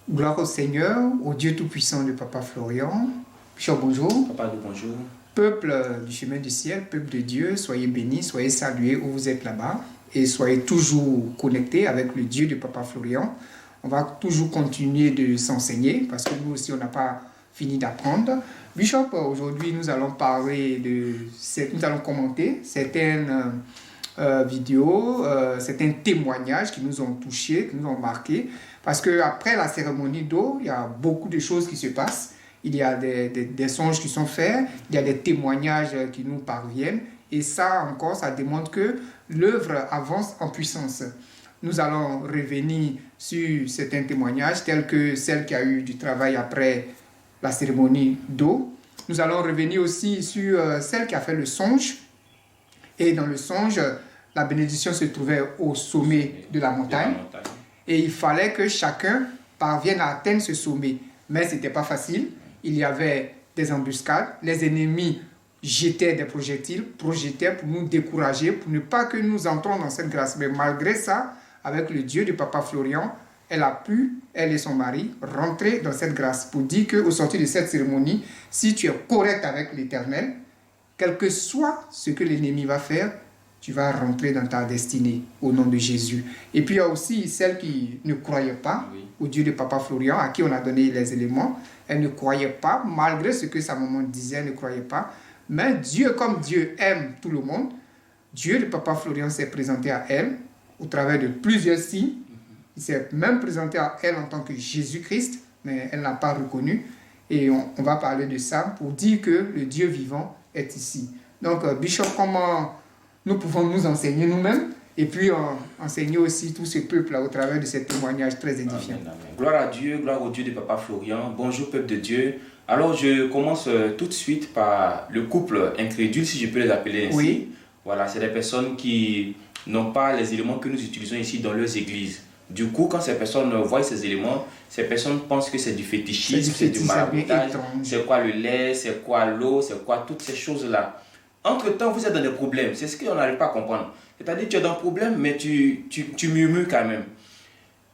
Gloire au Seigneur, au Dieu Tout-Puissant de Papa Florian. Bishop, bonjour. Papa, bonjour. Peuple du chemin du ciel, peuple de Dieu, soyez bénis, soyez salués où vous êtes là-bas et soyez toujours connectés avec le Dieu de Papa Florian. On va toujours continuer de s'enseigner parce que nous aussi, on n'a pas fini d'apprendre. Bishop, aujourd'hui, nous allons commenter certaines vidéos, certains témoignages qui nous ont touchés, qui nous ont marqués. Parce qu'après la cérémonie d'eau, il y a beaucoup de choses qui se passent. Il y a des songes qui sont faits, il y a des témoignages qui nous parviennent. Et ça encore, ça démontre que l'œuvre avance en puissance. Nous allons revenir sur certains témoignages, tels que celle qui a eu du travail après la cérémonie d'eau. Nous allons revenir aussi sur celle qui a fait le songe. Et dans le songe, la bénédiction se trouvait au sommet de la montagne. Et il fallait que chacun parvienne à atteindre ce sommet. Mais ce n'était pas facile. Il y avait des embuscades. Les ennemis jetaient des projectiles, projetaient pour nous décourager, pour ne pas que nous entrons dans cette grâce. Mais malgré ça, avec le Dieu de Papa Florian, elle a pu, elle et son mari, rentrer dans cette grâce. Pour dire qu'au sortir de cette cérémonie, si tu es correct avec l'Éternel, quel que soit ce que l'ennemi va faire, tu vas rentrer dans ta destinée au nom de Jésus. Et puis il y a aussi celle qui ne croyait pas au Dieu de Papa Florian, à qui on a donné les éléments. Elle ne croyait pas, malgré ce que sa maman disait, elle ne croyait pas. Mais Dieu, comme Dieu aime tout le monde, Dieu de Papa Florian s'est présenté à elle au travers de plusieurs signes. Il s'est même présenté à elle en tant que Jésus-Christ, mais elle n'a pas reconnu. Et on va parler de ça pour dire que le Dieu vivant est ici. Donc, Bishop, comment nous pouvons nous enseigner nous-mêmes et puis enseigner aussi tout ce peuple au travers de ces témoignages très édifiants. Amen, amen. Gloire à Dieu, gloire au Dieu de Papa Florian. Bonjour peuple de Dieu. Alors je commence tout de suite par le couple incrédule, si je peux les appeler ainsi. Oui. Voilà, c'est des personnes qui n'ont pas les éléments que nous utilisons ici dans leurs églises. Du coup, quand ces personnes voient ces éléments, ces personnes pensent que c'est du fétichisme, c'est du maraboutage, c'est quoi le lait, c'est quoi l'eau, c'est quoi toutes ces choses-là. Entre-temps, vous êtes dans des problèmes. C'est ce qu'on n'arrive pas à comprendre. C'est-à-dire que tu es dans un problème, mais tu murmures quand même.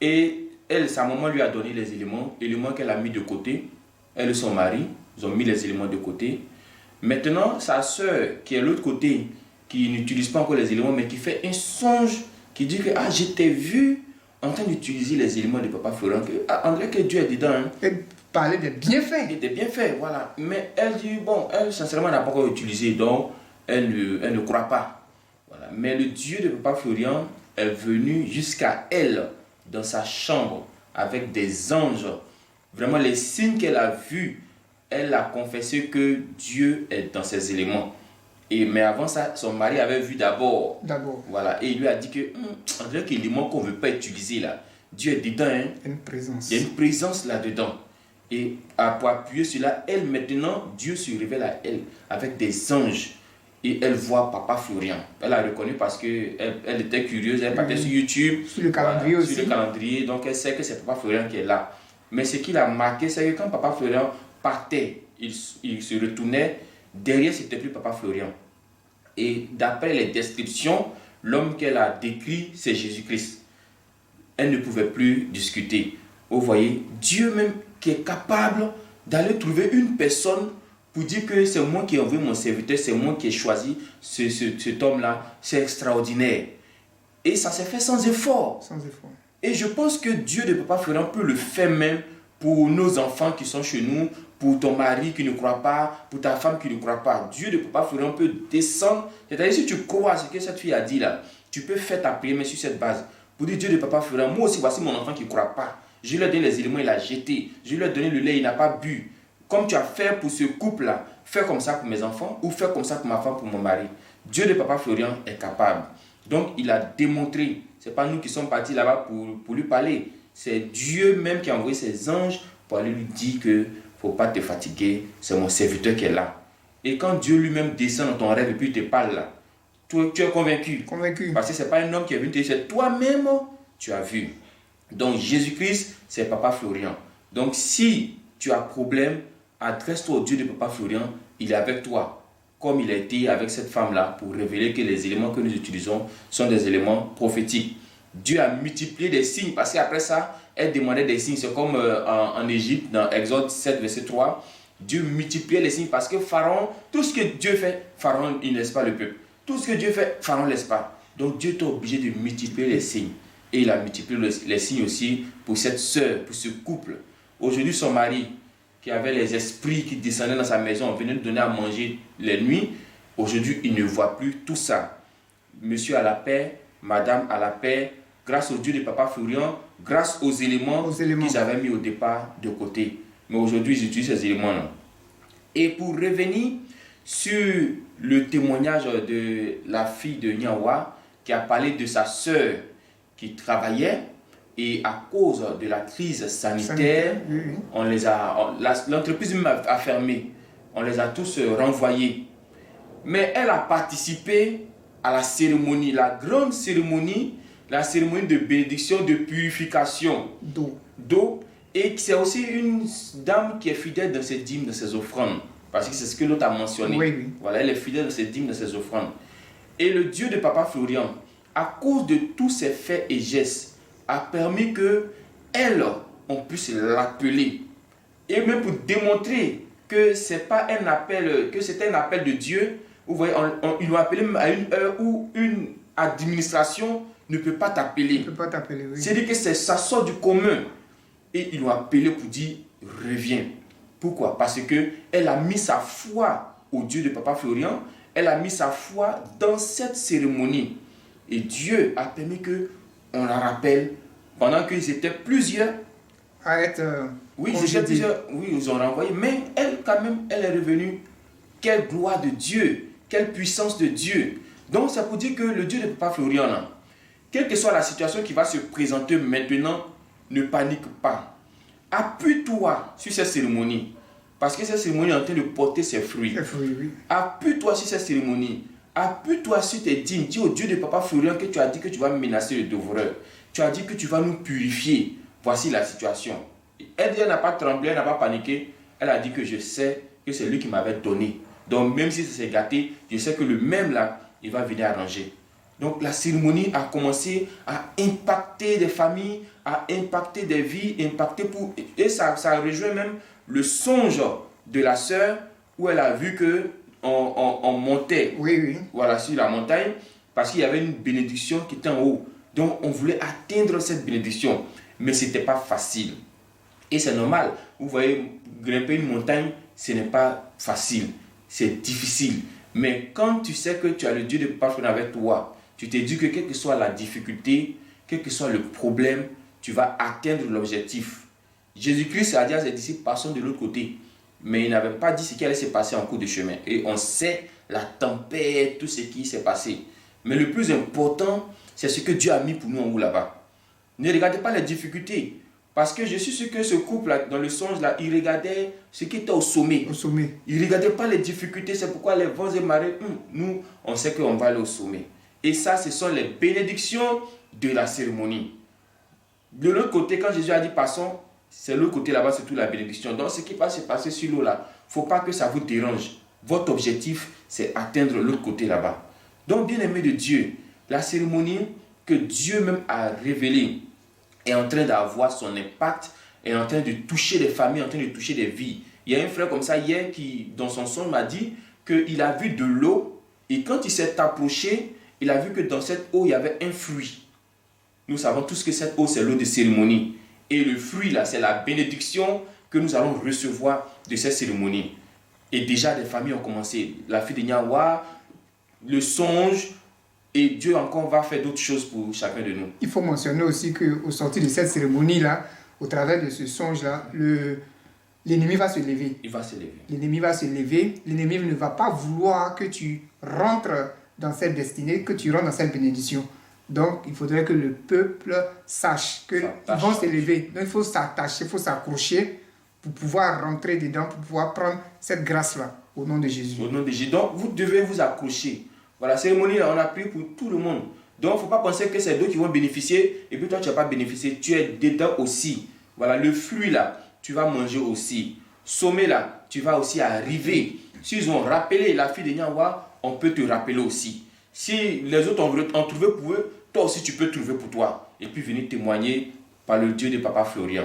Et elle, sa maman lui a donné les éléments qu'elle a mis de côté. Elle et son mari, ils ont mis les éléments de côté. Maintenant, sa soeur, qui est de l'autre côté, qui n'utilise pas encore les éléments, mais qui fait un songe, qui dit que « Ah, je t'ai vu en train d'utiliser les éléments de Papa Florian. André, que Dieu est dedans. Hein. » Elle parlait des bienfaits. Des bienfaits, voilà. Mais elle dit, bon, elle, sincèrement, n'a pas encore utilisé, donc elle ne croit pas. Voilà. Mais le Dieu de Papa Florian est venu jusqu'à elle, dans sa chambre, avec des anges. Vraiment, les signes qu'elle a vus, elle a confessé que Dieu est dans ses éléments. Mais avant ça, son mari avait vu d'abord. Voilà. Et il lui a dit que, on dirait que l'élément qu'on ne veut pas utiliser là, Dieu est dedans. Hein. Une présence. Il y a une présence là-dedans. Et pour appuyer sur cela, elle maintenant, Dieu se révèle à elle avec des anges. Et elle voit Papa Florian. Elle a reconnu parce qu'elle était curieuse. Elle partait sur YouTube. Sur le calendrier aussi. Sur le calendrier. Donc elle sait que c'est Papa Florian qui est là. Mais ce qui l'a marqué, c'est que quand Papa Florian partait, il se retournait. Derrière, c'était plus Papa Florian. Et d'après les descriptions, l'homme qu'elle a décrit, c'est Jésus-Christ. Elle ne pouvait plus discuter. Vous voyez, Dieu même qui est capable d'aller trouver une personne pour dire que c'est moi qui ai envoyé mon serviteur, c'est moi qui ai choisi cet homme-là, c'est extraordinaire. Et ça s'est fait sans effort. Sans effort. Et je pense que Dieu de Papa Florian peut le faire même pour nos enfants qui sont chez nous, pour ton mari qui ne croit pas, pour ta femme qui ne croit pas. Dieu de Papa Florian peut descendre. C'est-à-dire si tu crois à ce que cette fille a dit là, tu peux faire ta prière sur cette base. Pour dire Dieu de Papa Florian, moi aussi voici mon enfant qui ne croit pas. Je lui ai donné les éléments, il a jeté. Je lui ai donné le lait, il n'a pas bu. Comme tu as fait pour ce couple-là, fais comme ça pour mes enfants ou fais comme ça pour ma femme, pour mon mari. Dieu de Papa Florian est capable. Donc il a démontré. Ce n'est pas nous qui sommes partis là-bas pour lui parler. C'est Dieu même qui a envoyé ses anges pour aller lui dire que ne faut pas te fatiguer, c'est mon serviteur qui est là. Et quand Dieu lui-même descend dans ton rêve et puis il te parle là, tu es convaincu. Parce que ce n'est pas un homme qui est venu te dire, c'est toi-même tu as vu. Donc Jésus-Christ, c'est Papa Florian. Donc si tu as problème, adresse-toi au Dieu de Papa Florian, il est avec toi. Comme il a été avec cette femme-là pour révéler que les éléments que nous utilisons sont des éléments prophétiques. Dieu a multiplié des signes parce qu'après ça, elle demandait des signes. C'est comme en Égypte, dans Exode 7, verset 3. Dieu multipliait les signes parce que Pharaon, tout ce que Dieu fait, Pharaon, il ne laisse pas le peuple. Tout ce que Dieu fait, Pharaon ne laisse pas. Donc Dieu est obligé de multiplier les signes. Et il a multiplié les signes aussi pour cette sœur, pour ce couple. Aujourd'hui, son mari, qui avait les esprits qui descendaient dans sa maison, venait lui donner à manger les nuits. Aujourd'hui, il ne voit plus tout ça. Monsieur a la paix, madame a la paix, grâce au Dieu de Papa Florian, grâce aux éléments qu'ils avaient mis au départ de côté. Mais aujourd'hui, ils utilisent ces éléments-là. Et pour revenir sur le témoignage de la fille de Nyawa, qui a parlé de sa sœur qui travaillait, et à cause de la crise sanitaire, l'entreprise même a fermé. On les a tous renvoyés. Mais elle a participé à la cérémonie, la grande cérémonie, la cérémonie de bénédiction, de purification d'eau. Et c'est aussi une dame qui est fidèle dans ses dîmes, dans ses offrandes. Parce que c'est ce que l'autre a mentionné. Oui. Voilà, elle est fidèle dans ses dîmes, dans ses offrandes. Et le Dieu de Papa Florian, à cause de tous ses faits et gestes, a permis qu'elle, on puisse l'appeler. Et même pour démontrer que c'est pas un appel, que c'était un appel de Dieu. Vous voyez, ils l'ont appelé à une heure où une administration ne peut pas t'appeler. Ne peut pas t'appeler, oui. C'est-à-dire que ça sort du commun. Et ils l'ont appelé pour dire, reviens. Pourquoi? Parce qu'elle a mis sa foi au Dieu de Papa Florian. Elle a mis sa foi dans cette cérémonie. Et Dieu a permis qu'on la rappelle pendant qu'ils étaient plusieurs. À être oui, ils étaient plusieurs. Oui, ils ont renvoyé. Mais elle, quand même, elle est revenue. Quelle gloire de Dieu. Quelle puissance de Dieu. Donc, ça pour dire que le Dieu de Papa Florian, là, quelle que soit la situation qui va se présenter maintenant, ne panique pas. Appuie-toi sur cette cérémonie. Parce que cette cérémonie est en train de porter ses fruits. Oui. Appuie-toi sur cette cérémonie. Appuie-toi sur tes dîmes. Dis au Dieu de Papa Florian que tu as dit que tu vas menacer le dévoreur. Tu as dit que tu vas nous purifier. Voici la situation. Elle n'a pas tremblé, elle n'a pas paniqué. Elle a dit que je sais que c'est lui qui m'avait donné. Donc même si ça s'est gâté, je sais que le même là, il va venir arranger. Donc la cérémonie a commencé à impacter des familles, à impacter des vies, et ça rejoint même le songe de la sœur où elle a vu que on montait voilà, sur la montagne parce qu'il y avait une bénédiction qui était en haut. Donc on voulait atteindre cette bénédiction, mais ce n'était pas facile. Et c'est normal, vous voyez, grimper une montagne, ce n'est pas facile, c'est difficile. Mais quand tu sais que tu as le Dieu de Papa Florian avec toi, tu te dis que quelle que soit la difficulté, quel que soit le problème, tu vas atteindre l'objectif. Jésus-Christ a dit à ses disciples, passons de l'autre côté. Mais il n'avait pas dit ce qui allait se passer en cours de chemin. Et on sait la tempête, tout ce qui s'est passé. Mais le plus important, c'est ce que Dieu a mis pour nous en haut là-bas. Ne regardez pas les difficultés. Parce que je suis sûr que ce couple-là, dans le songe, là, il regardait ce qui était au sommet. Il ne regardait pas les difficultés. C'est pourquoi les vents et marées, nous, on sait qu'on va aller au sommet. Et ça, ce sont les bénédictions de la cérémonie. De l'autre côté, quand Jésus a dit passons, c'est l'autre côté là-bas, c'est toute la bénédiction. Donc, ce qui va se passer sur l'eau là, il ne faut pas que ça vous dérange. Votre objectif, c'est atteindre l'autre côté là-bas. Donc, bien aimé de Dieu, la cérémonie que Dieu même a révélée est en train d'avoir son impact, est en train de toucher les familles, en train de toucher des vies. Il y a un frère comme ça hier qui, dans son songe, m'a dit qu'il a vu de l'eau et quand il s'est approché, il a vu que dans cette eau, il y avait un fruit. Nous savons tous que cette eau, c'est l'eau de cérémonie. Et le fruit, là, c'est la bénédiction que nous allons recevoir de cette cérémonie. Et déjà, les familles ont commencé. La fille de Nyawa, le songe, et Dieu encore va faire d'autres choses pour chacun de nous. Il faut mentionner aussi qu'au sorti de cette cérémonie-là, au travers de ce songe-là, l'ennemi va se lever. Il va se lever. L'ennemi va se lever. L'ennemi ne va pas vouloir que tu rentres dans cette destinée, que tu rentres dans cette bénédiction. Donc, il faudrait que le peuple sache qu'ils vont se lever. Donc, il faut s'attacher, il faut s'accrocher pour pouvoir rentrer dedans, pour pouvoir prendre cette grâce-là, au nom de Jésus. Au nom de Jésus. Donc, vous devez vous accrocher. Voilà, la cérémonie, là, on a pris pour tout le monde. Donc, il ne faut pas penser que c'est d'autres qui vont bénéficier et puis toi, tu n'as pas bénéficié. Tu es dedans aussi. Voilà, le fruit, là, tu vas manger aussi. Sommet, là, tu vas aussi arriver. S'ils ont rappelé la fille de Nyawa, on peut te rappeler aussi. Si les autres ont trouvé pour eux, toi aussi tu peux trouver pour toi. Et puis venir témoigner par le Dieu de Papa Florian.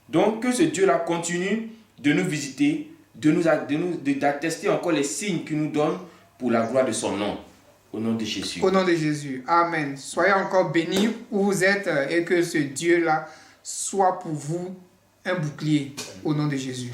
Donc, que ce Dieu-là continue de nous visiter, d'attester encore les signes qu'il nous donne pour la gloire de son nom. Au nom de Jésus. Au nom de Jésus. Amen. Soyez encore bénis où vous êtes et que ce Dieu-là soit pour vous un bouclier. Au nom de Jésus.